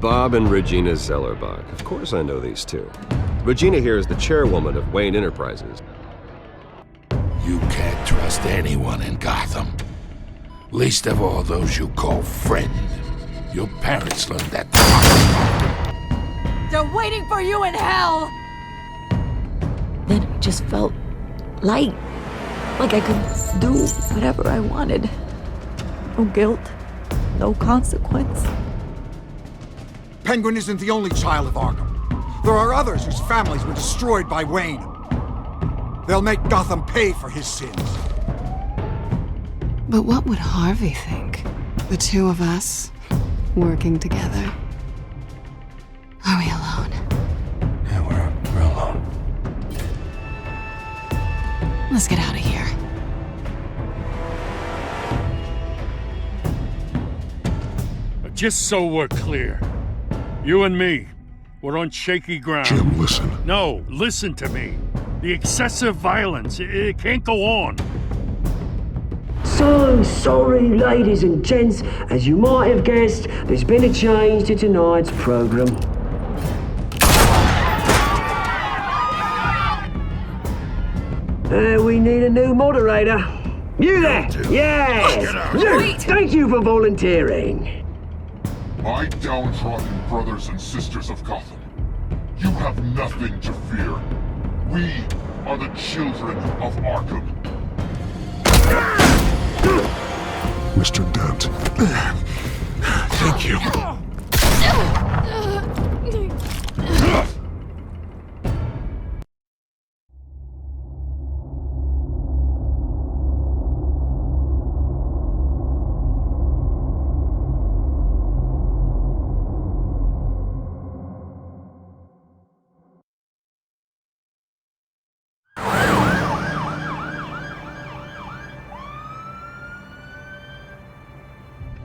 Bob and Regina Zellerbach. Of course I know these two. Regina here is the chairwoman of Wayne Enterprises. You can't trust anyone in Gotham. Least of all those you call friend. Your parents learned that. They're waiting for you in hell! Then it just felt light. Like I could do whatever I wanted. No guilt, no consequence. Penguin isn't the only child of Arkham. There are others whose families were destroyed by Wayne. They'll make Gotham pay for his sins. But what would Harvey think? The two of us, working together. Are we alone? Yeah, we're alone. Let's get out of here. Just so we're clear, you and me, we're on shaky ground. Jim, listen. No, listen to me. The excessive violence, it can't go on. So sorry, ladies and gents. As you might have guessed, there's been a change to tonight's program. We need a new moderator. You there? Yes! You! Thank you for volunteering. My downtrodden brothers and sisters of Gotham, you have nothing to fear. We are the children of Arkham. Mr. Dent. Thank you.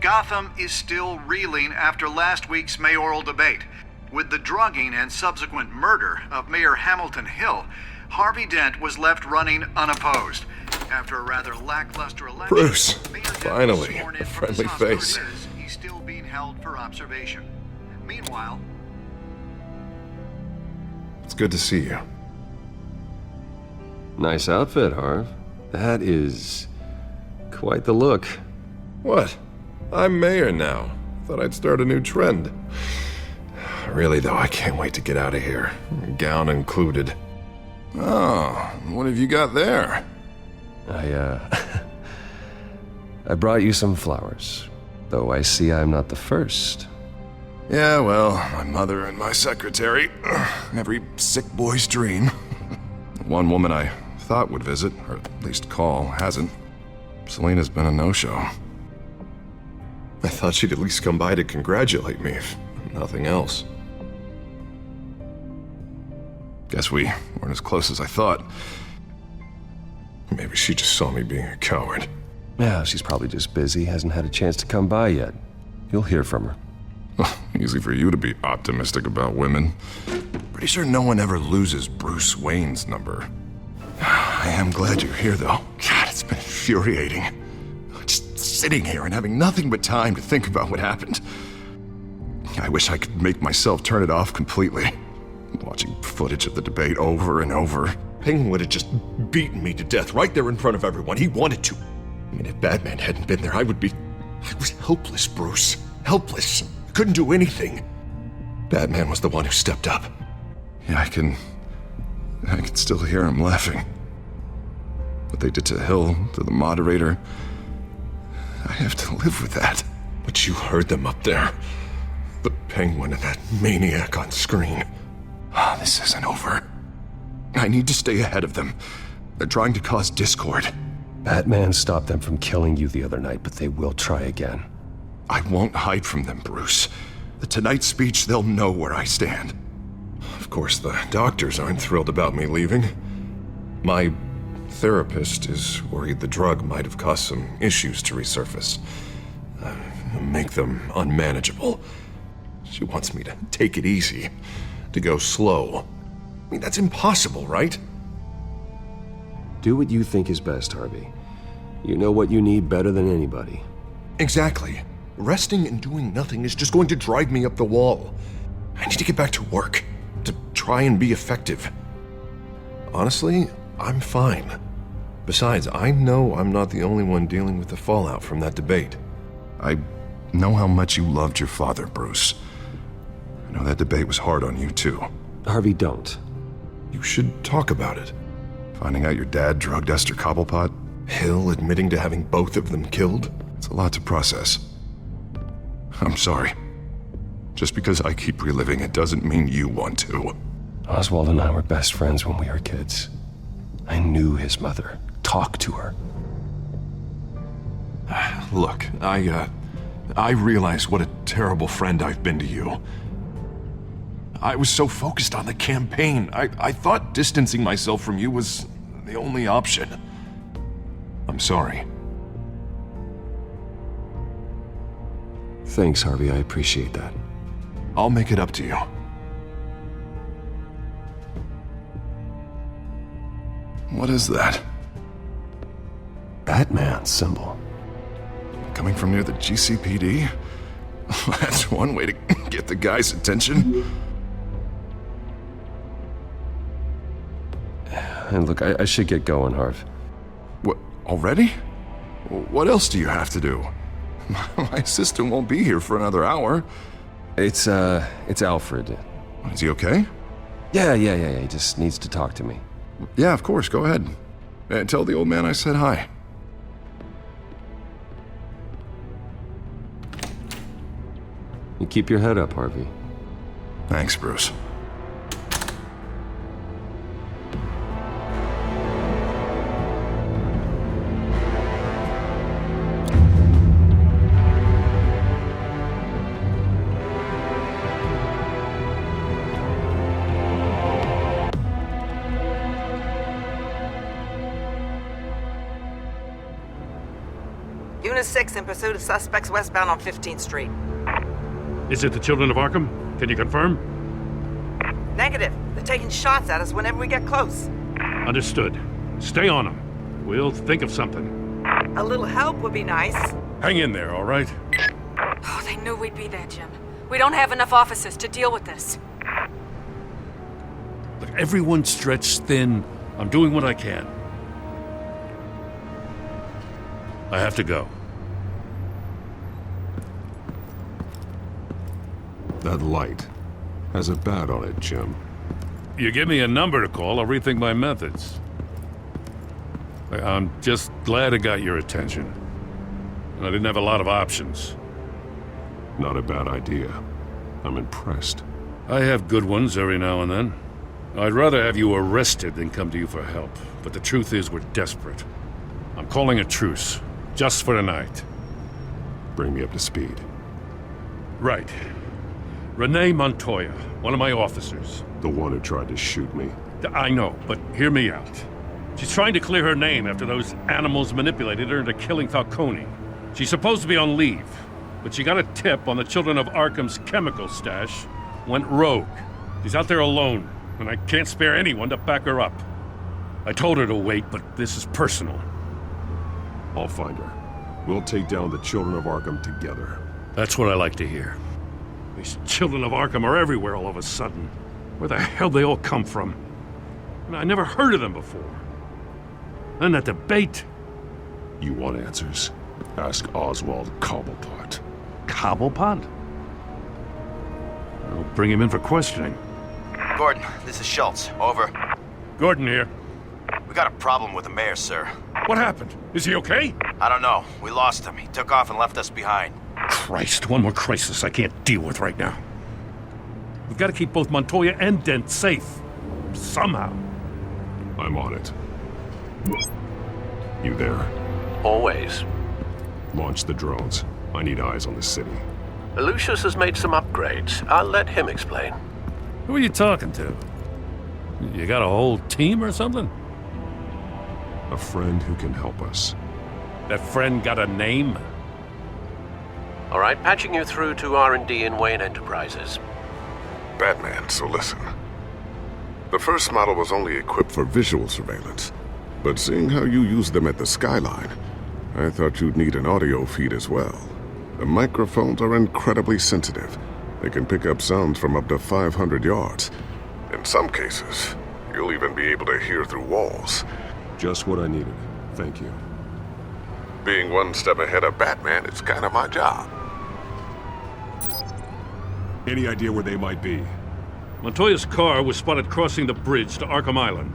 Gotham is still reeling after last week's mayoral debate. With the drugging and subsequent murder of Mayor Hamilton Hill, Harvey Dent was left running unopposed. After a rather lackluster election, Bruce, Mayor Dent was finally, sworn in a from his friendly house, but face. he's still being held for observation. Meanwhile, It's good to see you. Nice outfit, Harv. That is quite the look. What? I'm mayor now. Thought I'd start a new trend. Really, though, I can't wait to get out of here. Gown included. Oh, what have you got there? I brought you some flowers. Though I see I'm not the first. Yeah, well, my mother and my secretary. Every sick boy's dream. One woman I thought would visit, or at least call, hasn't. Selena's been a no-show. I thought she'd at least come by to congratulate me, if nothing else. Guess we weren't as close as I thought. Maybe she just saw me being a coward. Yeah, she's probably just busy, hasn't had a chance to come by yet. You'll hear from her. Easy for you to be optimistic about women. Pretty sure no one ever loses Bruce Wayne's number. I am glad you're here, though. God, it's been infuriating. Just sitting here and having nothing but time to think about what happened. I wish I could make myself turn it off completely. Watching footage of the debate over and over. Penguin would have just beaten me to death right there in front of everyone. He wanted to. I mean, if Batman hadn't been there, I was helpless, Bruce. Helpless. Couldn't do anything. Batman was the one who stepped up. Yeah, I can still hear him laughing. What they did to Hill, to the moderator, I have to live with that. But you heard them up there. The Penguin and that maniac on screen. This isn't over. I need to stay ahead of them. They're trying to cause discord. Batman stopped them from killing you the other night, but they will try again. I won't hide from them, Bruce. The Tonight speech, they'll know where I stand. Of course, the doctors aren't thrilled about me leaving. My therapist is worried the drug might have caused some issues to resurface. Make them unmanageable. She wants me to take it easy, to go slow. I mean, that's impossible, right? Do what you think is best, Harvey. You know what you need better than anybody. Exactly. Resting and doing nothing is just going to drive me up the wall. I need to get back to work, to try and be effective. Honestly, I'm fine. Besides, I know I'm not the only one dealing with the fallout from that debate. I know how much you loved your father, Bruce. I know that debate was hard on you, too. Harvey, don't. You should talk about it. Finding out your dad drugged Esther Cobblepot, Hill admitting to having both of them killed. It's a lot to process. I'm sorry. Just because I keep reliving it doesn't mean you want to. Oswald and I were best friends when we were kids. I knew his mother. Talked to her. Look, I realize what a terrible friend I've been to you. I was so focused on the campaign. I thought distancing myself from you was the only option. I'm sorry. Thanks, Harvey. I appreciate that. I'll make it up to you. What is that? Batman symbol. Coming from near the GCPD? That's one way to get the guy's attention. And look, I should get going, Harv. What, already? What else do you have to do? My assistant won't be here for another hour. It's Alfred. Is he okay? Yeah. He just needs to talk to me. Yeah, of course, go ahead. Tell the old man I said hi. You keep your head up, Harvey. Thanks, Bruce. Unit 6 in pursuit of suspects westbound on 15th Street. Is it the Children of Arkham? Can you confirm? Negative. They're taking shots at us whenever we get close. Understood. Stay on them. We'll think of something. A little help would be nice. Hang in there, all right? Oh, they knew we'd be there, Jim. We don't have enough officers to deal with this. Look, everyone's stretched thin. I'm doing what I can. I have to go. That light has a bat on it, Jim. You give me a number to call, I'll rethink my methods. I'm just glad it got your attention. I didn't have a lot of options. Not a bad idea. I'm impressed. I have good ones every now and then. I'd rather have you arrested than come to you for help. But the truth is, we're desperate. I'm calling a truce, just for tonight. Bring me up to speed. Right. Renee Montoya, one of my officers. The one who tried to shoot me. I know, but hear me out. She's trying to clear her name after those animals manipulated her into killing Falcone. She's supposed to be on leave, but she got a tip on the Children of Arkham's chemical stash, went rogue. She's out there alone, and I can't spare anyone to back her up. I told her to wait, but this is personal. I'll find her. We'll take down the Children of Arkham together. That's what I like to hear. These Children of Arkham are everywhere all of a sudden. Where the hell they all come from? I never heard of them before. And that debate. You want answers? Ask Oswald Cobblepot. Cobblepot? I'll bring him in for questioning. Gordon, this is Schultz. Over. Gordon here. We got a problem with the mayor, sir. What happened? Is he okay? I don't know. We lost him. He took off and left us behind. Christ, one more crisis I can't deal with right now. We've got to keep both Montoya and Dent safe. Somehow. I'm on it. You there? Always. Launch the drones. I need eyes on the city. Lucius has made some upgrades. I'll let him explain. Who are you talking to? You got a whole team or something? A friend who can help us. That friend got a name? All right, patching you through to R&D in Wayne Enterprises. Batman, so listen. The first model was only equipped for visual surveillance, but seeing how you use them at the Skyline, I thought you'd need an audio feed as well. The microphones are incredibly sensitive. They can pick up sounds from up to 500 yards. In some cases, you'll even be able to hear through walls. Just what I needed. Thank you. Being one step ahead of Batman is kind of my job. Any idea where they might be? Montoya's car was spotted crossing the bridge to Arkham Island.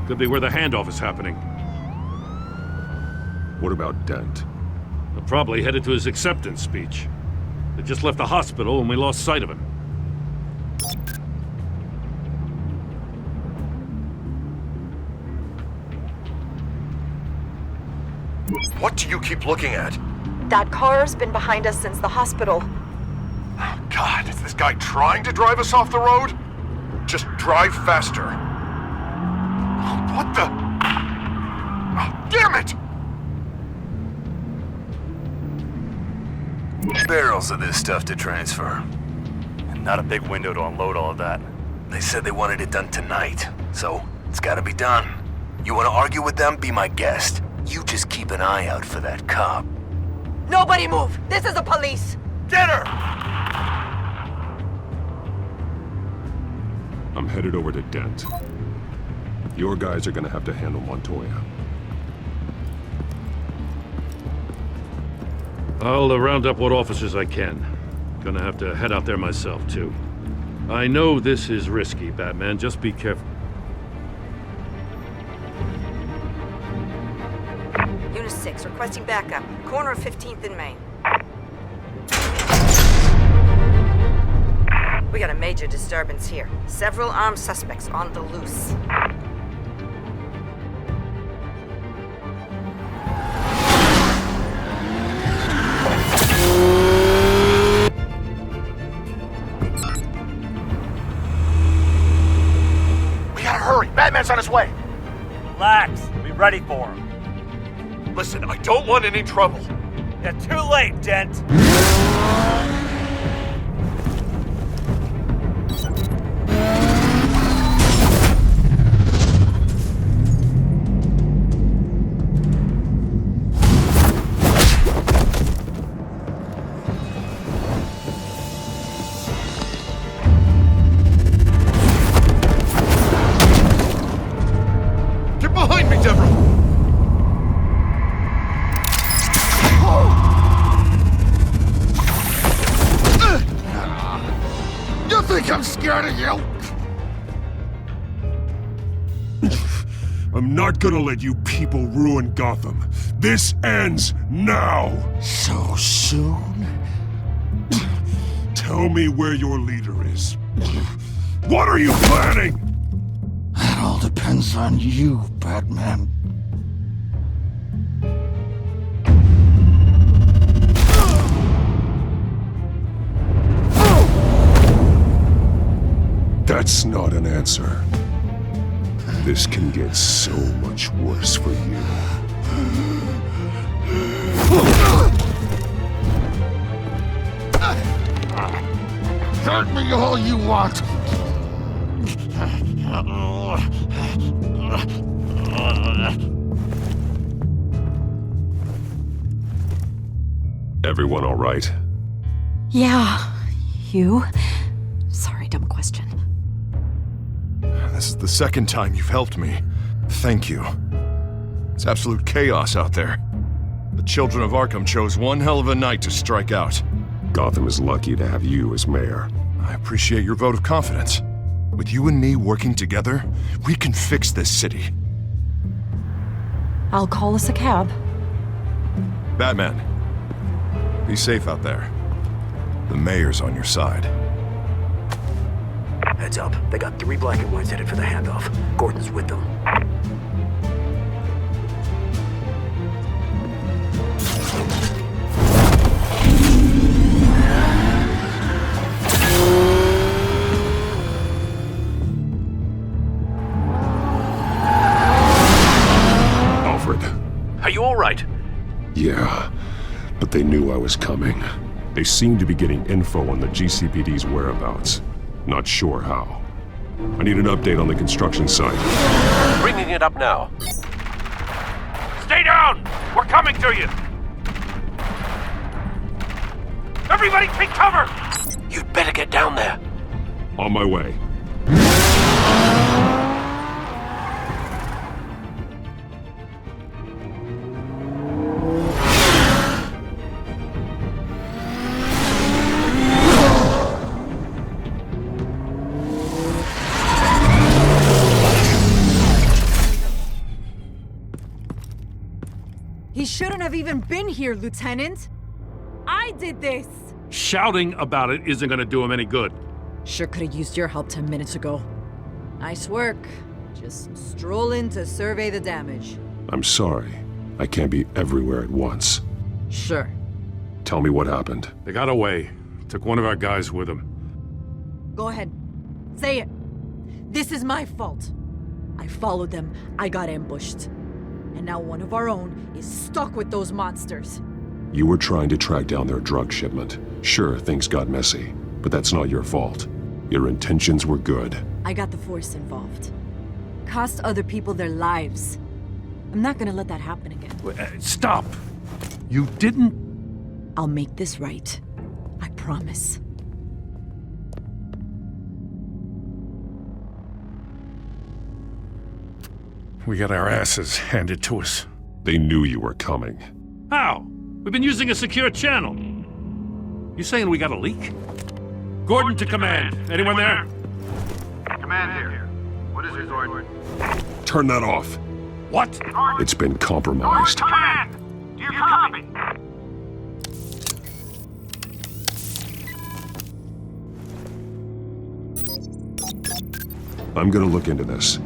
Could be where the handoff is happening. What about Dent? They're probably headed to his acceptance speech. They just left the hospital and we lost sight of him. What do you keep looking at? That car's been behind us since the hospital. God, is this guy trying to drive us off the road? Just drive faster. What the? Oh, damn it! Barrels of this stuff to transfer. And not a big window to unload all of that. They said they wanted it done tonight, so it's gotta be done. You wanna argue with them? Be my guest. You just keep an eye out for that cop. Nobody move! This is the police! Get her! I'm headed over to Dent. Your guys are gonna have to handle Montoya. I'll round up what officers I can. Gonna have to head out there myself, too. I know this is risky, Batman. Just be careful. Unit 6, requesting backup. Corner of 15th and Main. We got a major disturbance here. Several armed suspects on the loose. We gotta hurry! Batman's on his way! Relax. Be ready for him. Listen, I don't want any trouble. You're too late, Dent. Get behind me, Deborah! You think I'm scared of you? I'm not gonna let you people ruin Gotham. This ends now! So soon? Tell me where your leader is. What are you planning? That all depends on you, Batman. That's not an answer. This can get so much worse for you. Hurt me all you want. Everyone all right? Yeah. You? Sorry, dumb question. This is the second time you've helped me. Thank you. It's absolute chaos out there. The children of Arkham chose one hell of a night to strike out. Gotham is lucky to have you as mayor. I appreciate your vote of confidence. With you and me working together, we can fix this city. I'll call us a cab. Batman, be safe out there. The mayor's on your side. Heads up. They got 3 black and whites headed for the handoff. Gordon's with them. Alfred. Are you all right? Yeah, but they knew I was coming. They seem to be getting info on the GCPD's whereabouts. Not sure how. I need an update on the construction site. Bringing it up now. Stay down! We're coming to you! Everybody take cover! You'd better get down there. On my way. He shouldn't have even been here, Lieutenant. I did this. Shouting about it isn't gonna do him any good. Sure could have used your help 10 minutes ago. Nice work. Just stroll in to survey the damage. I'm sorry. I can't be everywhere at once. Sure. Tell me what happened. They got away. Took one of our guys with them. Go ahead. Say it. This is my fault. I followed them. I got ambushed. And now one of our own is stuck with those monsters. You were trying to track down their drug shipment. Sure, things got messy, but that's not your fault. Your intentions were good. I got the Force involved. Cost other people their lives. I'm not gonna let that happen again. Stop! You didn't... I'll make this right. I promise. We got our asses handed to us. They knew you were coming. How? We've been using a secure channel. You saying we got a leak? Gordon to command. Anyone there? Command here. What is his order? Turn that off. What? It's been compromised. Command! Do you copy? I'm gonna look into this.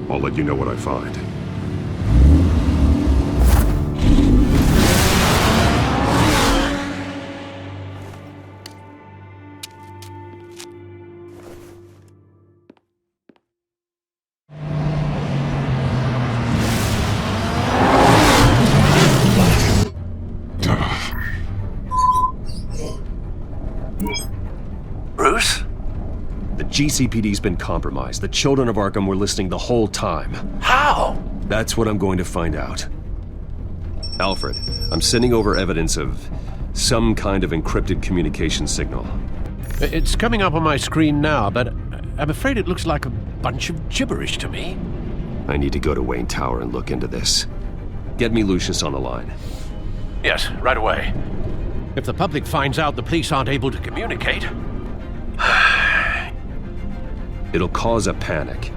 I'll let you know what I find. Bruce? The GCPD's been compromised. The children of Arkham were listening the whole time. How? That's what I'm going to find out. Alfred, I'm sending over evidence of some kind of encrypted communication signal. It's coming up on my screen now, but I'm afraid it looks like a bunch of gibberish to me. I need to go to Wayne Tower and look into this. Get me Lucius on the line. Yes, right away. If the public finds out the police aren't able to communicate... It'll cause a panic.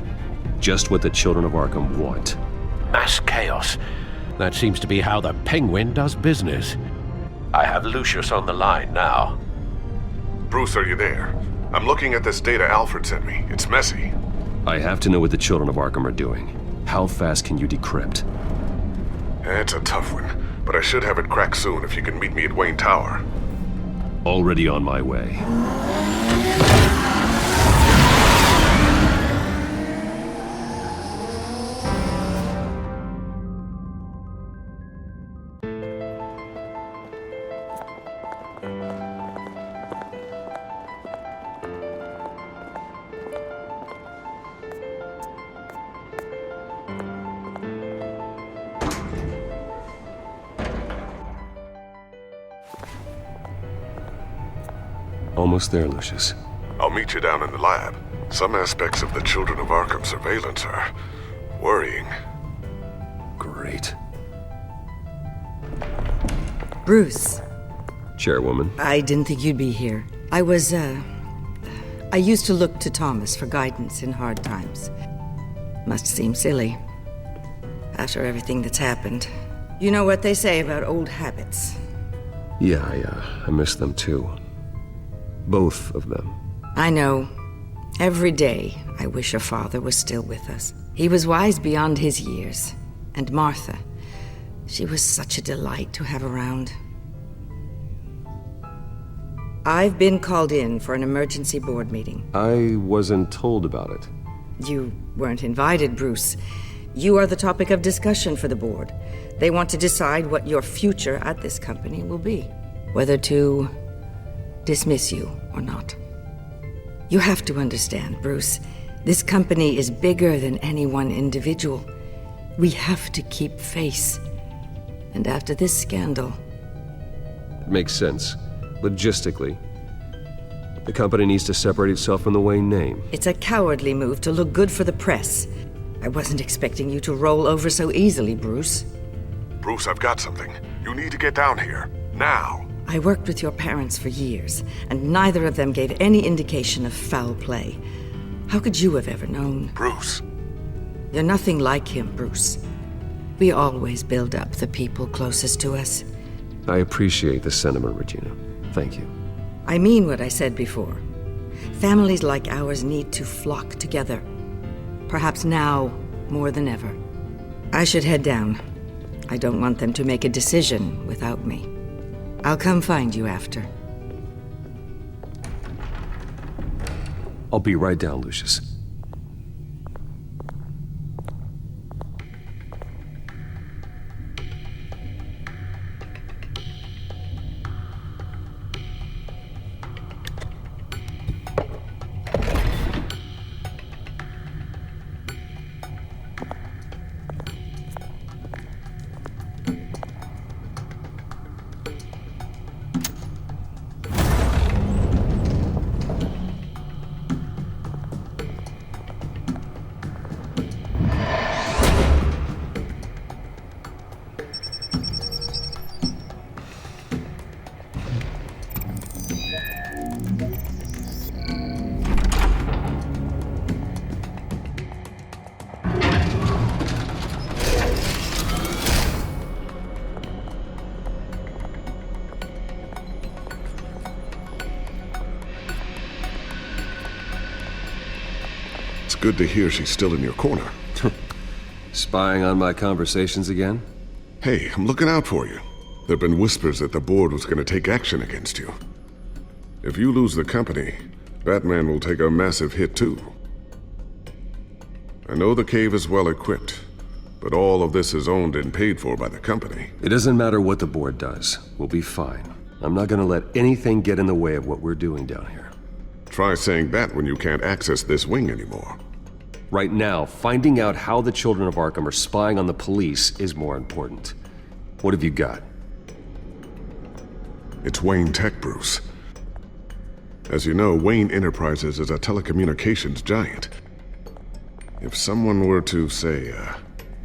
Just what the children of Arkham want. Mass chaos. That seems to be how the Penguin does business. I have Lucius on the line now. Bruce, are you there? I'm looking at this data Alfred sent me. It's messy. I have to know what the children of Arkham are doing. How fast can you decrypt? It's a tough one, but I should have it cracked soon if you can meet me at Wayne Tower. Already on my way. Almost there, Lucius. I'll meet you down in the lab. Some aspects of the Children of Arkham surveillance are worrying. Great. Bruce. Chairwoman. I didn't think you'd be here. I used to look to Thomas for guidance in hard times. Must seem silly. After everything that's happened. You know what they say about old habits. Yeah, I miss them too. Both of them. I know. Every day, I wish your father was still with us. He was wise beyond his years. And Martha, she was such a delight to have around. I've been called in for an emergency board meeting. I wasn't told about it. You weren't invited, Bruce. You are the topic of discussion for the board. They want to decide what your future at this company will be. Whether to dismiss you or not. You have to understand, Bruce. This company is bigger than any one individual. We have to keep face. And after this scandal... Makes sense. logistically, the company needs to separate itself from the Wayne name. It's a cowardly move to look good for the press. I wasn't expecting you to roll over so easily, Bruce. Bruce, I've got something. You need to get down here. Now. I worked with your parents for years, and neither of them gave any indication of foul play. How could you have ever known? Bruce. You're nothing like him, Bruce. We always build up the people closest to us. I appreciate the sentiment, Regina. Thank you. I mean what I said before. Families like ours need to flock together. Perhaps now more than ever. I should head down. I don't want them to make a decision without me. I'll come find you after. I'll be right down, Lucius. Good to hear she's still in your corner. Spying on my conversations again? Hey, I'm looking out for you. There've been whispers that the board was going to take action against you. If you lose the company, Batman will take a massive hit too. I know the cave is well equipped, but all of this is owned and paid for by the company. It doesn't matter what the board does. We'll be fine. I'm not going to let anything get in the way of what we're doing down here. Try saying that when you can't access this wing anymore. Right now, finding out how the children of Arkham are spying on the police is more important. What have you got? It's Wayne Tech, Bruce. As you know, Wayne Enterprises is a telecommunications giant. If someone were to, say,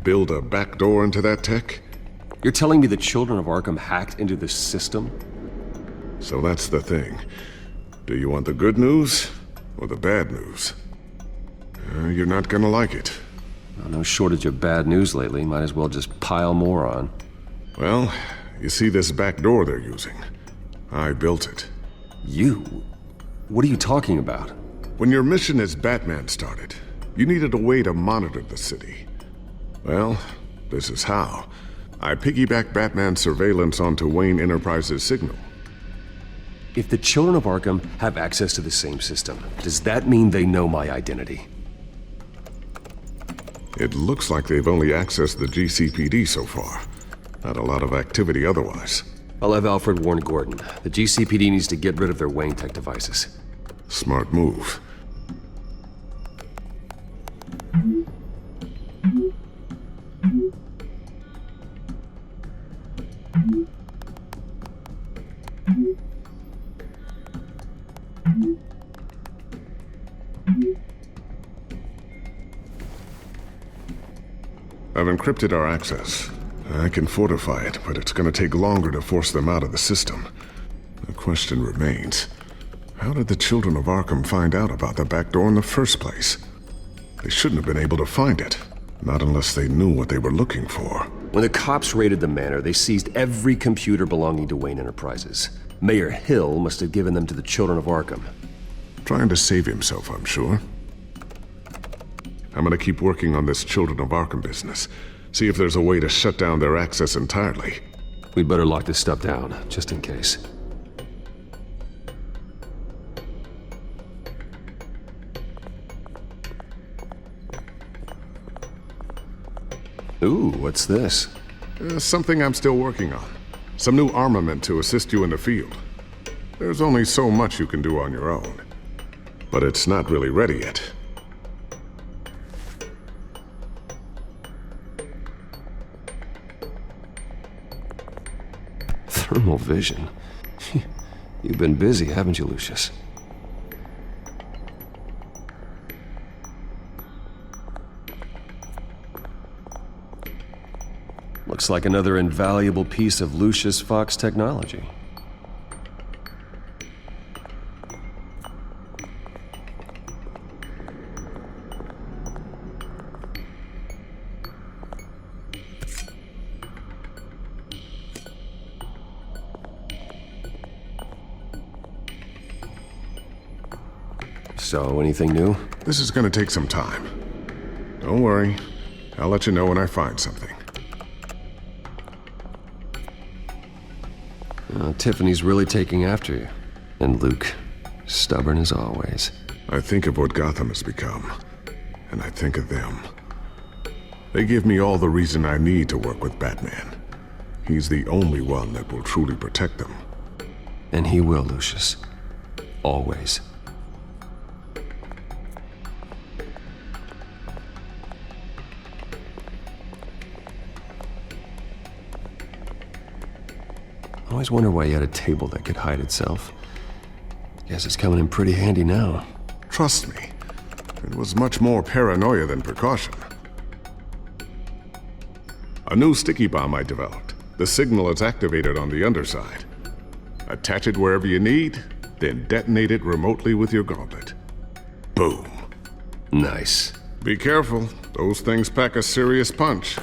build a backdoor into that tech... You're telling me the children of Arkham hacked into this system? So that's the thing. Do you want the good news or the bad news? You're not gonna like it. Well, no shortage of bad news lately. Might as well just pile more on. Well, you see this back door they're using? I built it. You? What are you talking about? When your mission as Batman started, you needed a way to monitor the city. Well, this is how. I piggybacked Batman's surveillance onto Wayne Enterprises' signal. If the children of Arkham have access to the same system, does that mean they know my identity? It looks like they've only accessed the GCPD so far. Not a lot of activity otherwise. I'll have Alfred warn Gordon. The GCPD needs to get rid of their Wayne Tech devices. Smart move. I've encrypted our access. I can fortify it, but it's going to take longer to force them out of the system. The question remains, how did the children of Arkham find out about the back door in the first place? They shouldn't have been able to find it, not unless they knew what they were looking for. When the cops raided the manor, they seized every computer belonging to Wayne Enterprises. Mayor Hill must have given them to the children of Arkham. Trying to save himself, I'm sure. I'm gonna keep working on this Children of Arkham business. See if there's a way to shut down their access entirely. We'd better lock this stuff down, just in case. Ooh, what's this? Something I'm still working on. Some new armament to assist you in the field. There's only so much you can do on your own. But it's not really ready yet. Thermal vision. You've been busy, haven't you, Lucius? Looks like another invaluable piece of Lucius Fox technology. So, anything new? This is gonna take some time. Don't worry. I'll let you know when I find something. Tiffany's really taking after you. And Luke, stubborn as always. I think of what Gotham has become, and I think of them. They give me all the reason I need to work with Batman. He's the only one that will truly protect them. And he will, Lucius. Always. I always wonder why you had a table that could hide itself. Guess it's coming in pretty handy now. Trust me, it was much more paranoia than precaution. A new sticky bomb I developed. The signal is activated on the underside. Attach it wherever you need, then detonate it remotely with your gauntlet. Boom. Nice. Be careful, those things pack a serious punch.